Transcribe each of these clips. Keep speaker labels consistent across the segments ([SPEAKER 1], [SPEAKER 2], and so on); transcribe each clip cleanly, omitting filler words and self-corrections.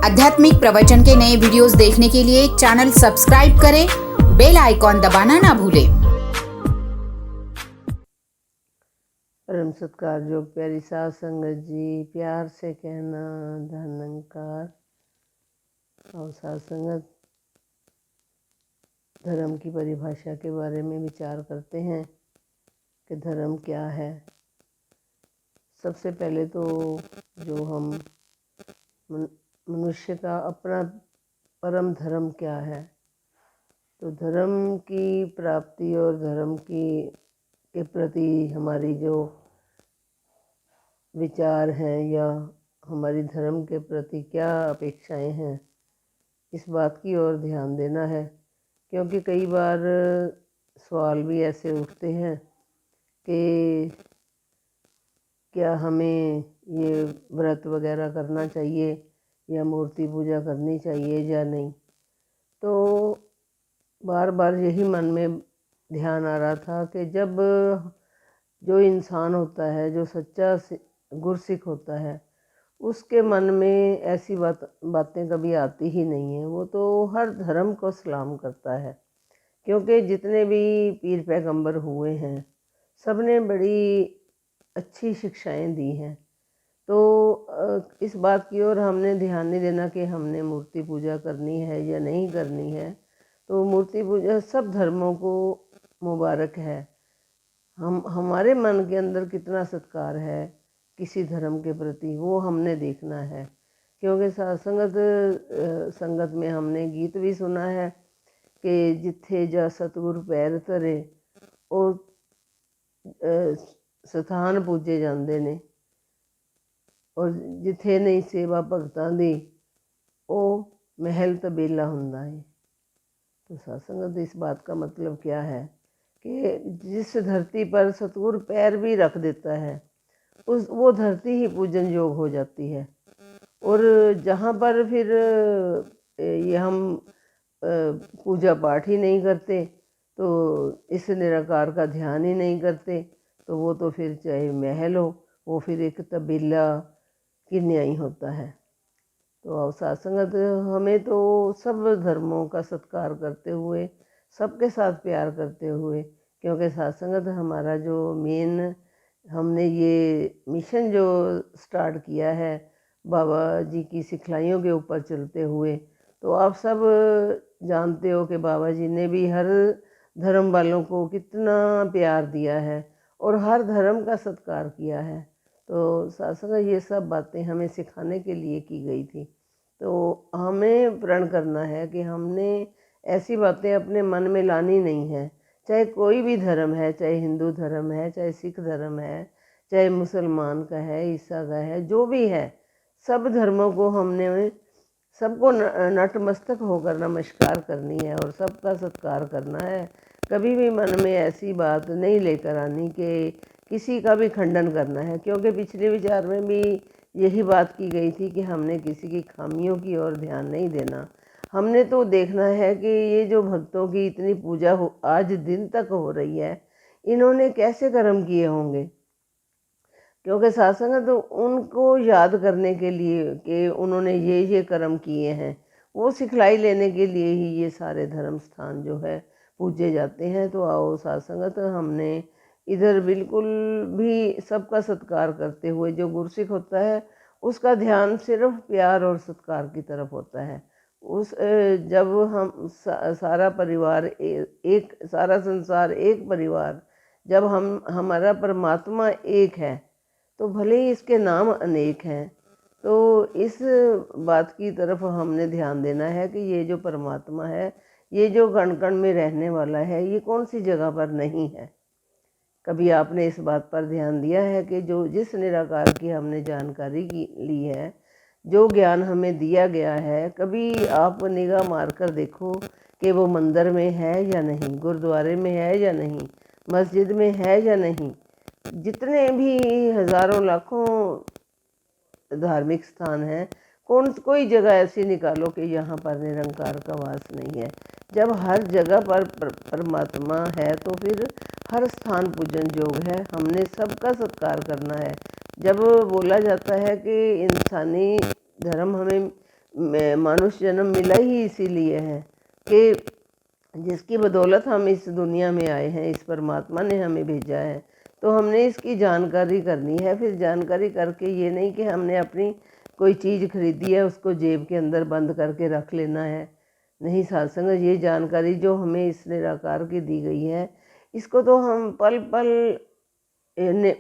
[SPEAKER 1] आध्यात्मिक प्रवचन के नए वीडियोस देखने के लिए चैनल सब्सक्राइब करें, बेल आइकॉन दबाना ना भूलें।
[SPEAKER 2] परम सत्कार जो प्यारी साध संगत जी, प्यार से कहना धन्यकार। और साध संगत, धर्म की परिभाषा के बारे में विचार करते हैं कि धर्म क्या है। सबसे पहले तो जो हम मनुष्य का अपना परम धर्म क्या है, तो धर्म की प्राप्ति और धर्म के प्रति हमारी जो विचार हैं या हमारी धर्म के प्रति क्या अपेक्षाएं हैं, इस बात की ओर ध्यान देना है। क्योंकि कई बार सवाल भी ऐसे उठते हैं कि क्या हमें ये व्रत वगैरह करना चाहिए या मूर्ति पूजा करनी चाहिए या नहीं। तो बार बार यही मन में ध्यान आ रहा था कि जब जो इंसान होता है, जो सच्चा गुरसिख होता है, उसके मन में ऐसी बातें कभी आती ही नहीं है। वो तो हर धर्म को सलाम करता है, क्योंकि जितने भी पीर पैगंबर हुए हैं सब ने बड़ी अच्छी शिक्षाएं दी हैं। तो इस बात की ओर हमने ध्यान नहीं देना कि हमने मूर्ति पूजा करनी है या नहीं करनी है। तो मूर्ति पूजा सब धर्मों को मुबारक है। हमारे मन के अंदर कितना सत्कार है किसी धर्म के प्रति, वो हमने देखना है। क्योंकि संगत में हमने गीत भी सुना है कि जिथे जा सतगुर पैर धरे और स्थान पूजे जाते ने, और जिथे नहीं सेवा भगतां दी ओ महल तबेला हुंदा है। तो सत्संगत, इस बात का मतलब क्या है कि जिस धरती पर सतगुर पैर भी रख देता है, वो धरती ही पूजन योग हो जाती है। और जहाँ पर फिर ये हम पूजा पाठ ही नहीं करते, तो इस निराकार का ध्यान ही नहीं करते, तो वो तो फिर चाहे महल हो, वो फिर एक तबेला की न्याय होता है। तो सत्संगत, हमें तो सब धर्मों का सत्कार करते हुए, सबके साथ प्यार करते हुए, क्योंकि सत्संगत हमारा जो मेन, हमने ये मिशन जो स्टार्ट किया है बाबा जी की सिखलाइयों के ऊपर चलते हुए, तो आप सब जानते हो कि बाबा जी ने भी हर धर्म वालों को कितना प्यार दिया है और हर धर्म का सत्कार किया है। तो सत्संग, ये सब बातें हमें सिखाने के लिए की गई थी। तो हमें प्रण करना है कि हमने ऐसी बातें अपने मन में लानी नहीं है। चाहे कोई भी धर्म है, चाहे हिंदू धर्म है, चाहे सिख धर्म है, चाहे मुसलमान का है, ईसा का है, जो भी है, सब धर्मों को हमने सबको नतमस्तक होकर नमस्कार करनी है और सबका सत्कार करना है। कभी भी मन में ऐसी बात नहीं लेकर आनी कि किसी का भी खंडन करना है। क्योंकि पिछले विचार में भी यही बात की गई थी कि हमने किसी की खामियों की ओर ध्यान नहीं देना। हमने तो देखना है कि ये जो भक्तों की इतनी पूजा आज दिन तक हो रही है, इन्होंने कैसे कर्म किए होंगे। क्योंकि सत्संग तो उनको याद करने के लिए कि उन्होंने ये कर्म किए हैं, वो सिखलाई लेने के लिए ही ये सारे धर्म स्थान जो है पूजे जाते हैं। तो आओ सत्संगत, हमने इधर बिल्कुल भी सबका सत्कार करते हुए, जो गुरसिख होता है उसका ध्यान सिर्फ प्यार और सत्कार की तरफ होता है। जब हम सारा परिवार एक, सारा संसार एक परिवार, जब हमारा परमात्मा एक है, तो भले ही इसके नाम अनेक हैं, तो इस बात की तरफ हमने ध्यान देना है कि ये जो परमात्मा है, ये जो कण कण में रहने वाला है, ये कौन सी जगह पर नहीं है। कभी आपने इस बात पर ध्यान दिया है कि जो जिस निराकार की हमने जानकारी ली है, जो ज्ञान हमें दिया गया है, कभी आप निगाह मारकर देखो कि वो मंदिर में है या नहीं, गुरुद्वारे में है या नहीं, मस्जिद में है या नहीं। जितने भी हजारों लाखों धार्मिक स्थान हैं, कोई जगह ऐसी निकालो कि यहाँ पर निरंकार का वास नहीं है। जब हर जगह पर परमात्मा है, तो फिर हर स्थान पूजन योग है। हमने सबका सत्कार करना है। जब बोला जाता है कि इंसानी धर्म हमें मनुष्य जन्म मिला ही इसीलिए है कि जिसकी बदौलत हम इस दुनिया में आए हैं, इस परमात्मा ने हमें भेजा है, तो हमने इसकी जानकारी करनी है। फिर जानकारी करके ये नहीं कि हमने अपनी कोई चीज़ खरीदी है उसको जेब के अंदर बंद करके रख लेना है। नहीं साध संगत, ये जानकारी जो हमें इस निराकार की दी गई है, इसको तो हम पल पल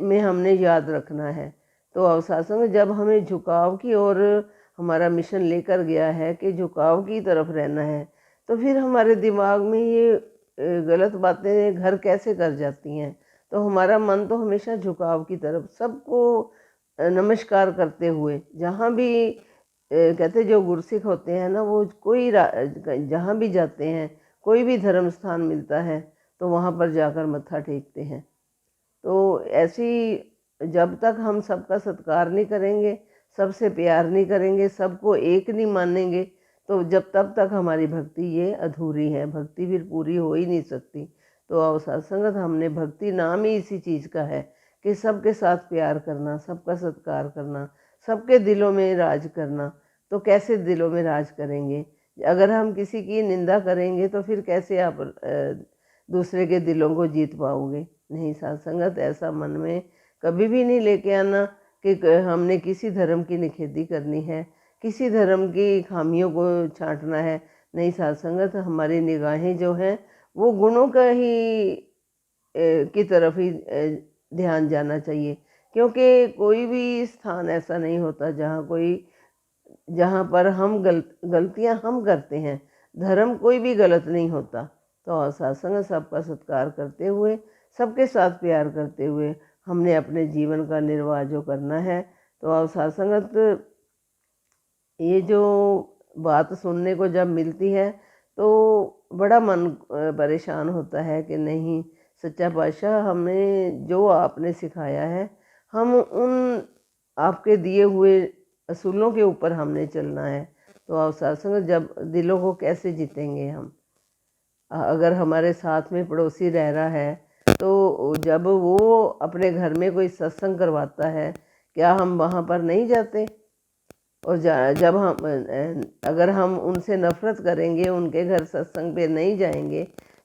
[SPEAKER 2] में हमने याद रखना है। तो अवसाद संगत, जब हमें झुकाव की ओर हमारा मिशन लेकर गया है कि झुकाव की तरफ रहना है, तो फिर हमारे दिमाग में ये गलत बातें घर कैसे कर जाती हैं। तो हमारा मन तो हमेशा झुकाव की तरफ, सबको नमस्कार करते हुए, जहाँ भी कहते जो गुरसिख होते हैं ना, वो कोई जहाँ भी जाते हैं, कोई भी धर्म स्थान मिलता है तो वहाँ पर जाकर मत्था टेकते हैं। तो ऐसी जब तक हम सबका सत्कार नहीं करेंगे, सबसे प्यार नहीं करेंगे, सबको एक नहीं मानेंगे, तो जब तब तक हमारी भक्ति ये अधूरी है, भक्ति फिर पूरी हो ही नहीं सकती। तो अवसाद संगत, हमने भक्ति नाम ही इसी चीज़ का है कि सबके साथ प्यार करना, सबका सत्कार करना, सबके दिलों में राज करना। तो कैसे दिलों में राज करेंगे? अगर हम किसी की निंदा करेंगे तो फिर कैसे आप दूसरे के दिलों को जीत पाओगे? नहीं साध संगत, ऐसा मन में कभी भी नहीं लेके आना कि हमने किसी धर्म की निखेधी करनी है, किसी धर्म की खामियों को छांटना है। नहीं साध संगत, हमारी निगाहें जो हैं वो गुणों का ही की तरफ ही ध्यान जाना चाहिए, क्योंकि कोई भी स्थान ऐसा नहीं होता जहाँ पर हम गलतियाँ हम करते हैं। धर्म कोई भी गलत नहीं होता। तो साध संगत, सबका सत्कार करते हुए, सबके साथ प्यार करते हुए हमने अपने जीवन का निर्वाह जो करना है। तो अब साध संगत, ये जो बात सुनने को जब मिलती है तो बड़ा मन परेशान होता है कि नहीं, सच्चा पातशाह, हमें जो आपने सिखाया है, हम उन आपके दिए हुए असूलों के ऊपर हमने चलना है। तो अब साध संगत, जब दिलों को कैसे जीतेंगे हम? अगर हमारे साथ में पड़ोसी रह रहा है, तो जब वो अपने घर में कोई सत्संग करवाता है, क्या हम वहाँ पर नहीं जाते? और जब अगर हम उनसे नफ़रत करेंगे, उनके घर सत्संग पे नहीं जाएंगे,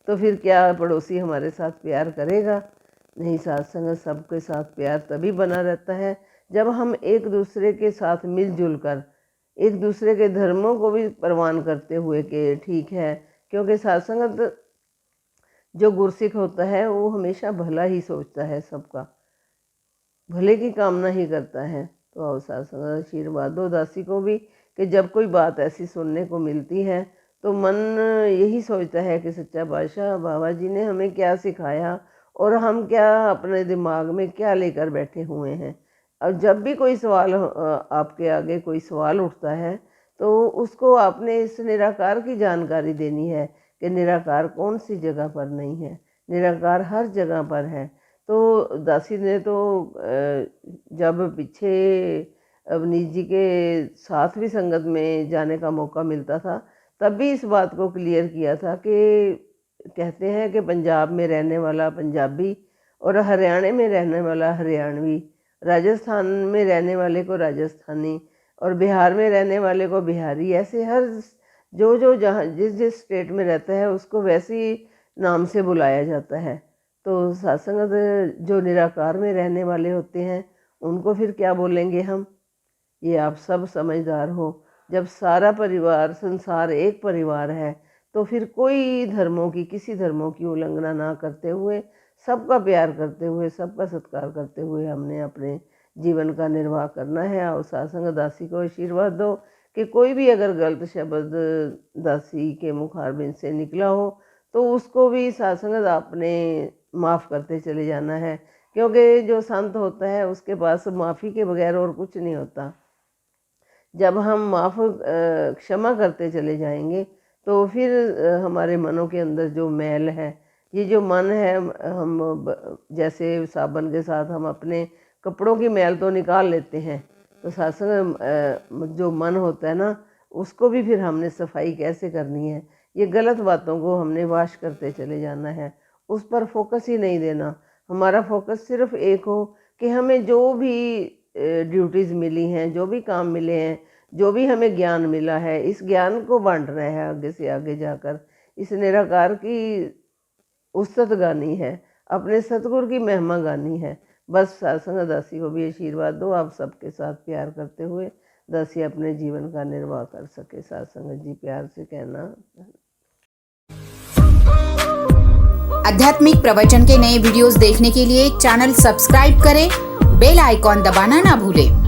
[SPEAKER 2] तो फिर क्या पड़ोसी हमारे साथ प्यार करेगा? नहीं साध संगत, सबके साथ प्यार तभी बना रहता है जब हम एक दूसरे के साथ मिलजुल कर, एक दूसरे के धर्मों को भी प्रवान करते हुए कि ठीक है। क्योंकि साध संगत, जो गुरसिख होता है वो हमेशा भला ही सोचता है, सबका भले की कामना ही करता है। तो अवसाद संगत, आशीर्वाद दो दासी को भी कि जब कोई बात ऐसी सुनने को मिलती है तो मन यही सोचता है कि सच्चा बादशाह बाबा जी ने हमें क्या सिखाया और हम क्या अपने दिमाग में क्या लेकर बैठे हुए हैं। और जब भी कोई सवाल आपके आगे कोई सवाल उठता है तो उसको आपने इस निराकार की जानकारी देनी है कि निराकार कौन सी जगह पर नहीं है, निराकार हर जगह पर है। तो दासी ने तो जब पीछे अवनीत जी के साथ भी संगत में जाने का मौका मिलता था, तब भी इस बात को क्लियर किया था कि कहते हैं कि पंजाब में रहने वाला पंजाबी और हरियाणा में रहने वाला हरियाणवी, राजस्थान में रहने वाले को राजस्थानी और बिहार में रहने वाले को बिहारी, ऐसे हर जो जहाँ जिस स्टेट में रहता है उसको वैसे ही नाम से बुलाया जाता है। तो सत्संग जो निराकार में रहने वाले होते हैं उनको फिर क्या बोलेंगे हम? ये आप सब समझदार हो। जब सारा परिवार संसार एक परिवार है तो फिर कोई धर्मों की किसी धर्मों की उल्लंघना ना करते हुए, सबका प्यार करते हुए, सबका सत्कार करते हुए हमने अपने जीवन का निर्वाह करना है। और सत्संग दासी को आशीर्वाद दो कि कोई भी अगर गलत शब्द दासी के मुखारबिंद से निकला हो तो उसको भी सत्संग आपने माफ़ करते चले जाना है, क्योंकि जो संत होता है उसके पास माफ़ी के बगैर और कुछ नहीं होता। जब हम क्षमा करते चले जाएंगे तो फिर हमारे मनों के अंदर जो मैल है, ये जो मन है, हम जैसे साबन के साथ हम अपने कपड़ों की मैल तो निकाल लेते हैं, तो सत्संग जो मन होता है ना, उसको भी फिर हमने सफाई कैसे करनी है। ये गलत बातों को हमने वाश करते चले जाना है, उस पर फोकस ही नहीं देना। हमारा फोकस सिर्फ एक हो कि हमें जो भी ड्यूटीज़ मिली हैं, जो भी काम मिले हैं, जो भी हमें ज्ञान मिला है इस ज्ञान को बांटना है आगे से आगे जाकर। इस निराकार की उस्तत गानी है, अपने सतगुरु की महिमा गानी है। बस सत्संग दासी को भी आशीर्वाद दो, आप सबके साथ प्यार करते हुए दासी अपने जीवन का निर्वाह कर सके। सत्संग जी प्यार से कहना।
[SPEAKER 1] आध्यात्मिक प्रवचन के नए वीडियोस देखने के लिए चैनल सब्सक्राइब करें, बेल आइकॉन दबाना ना भूलें।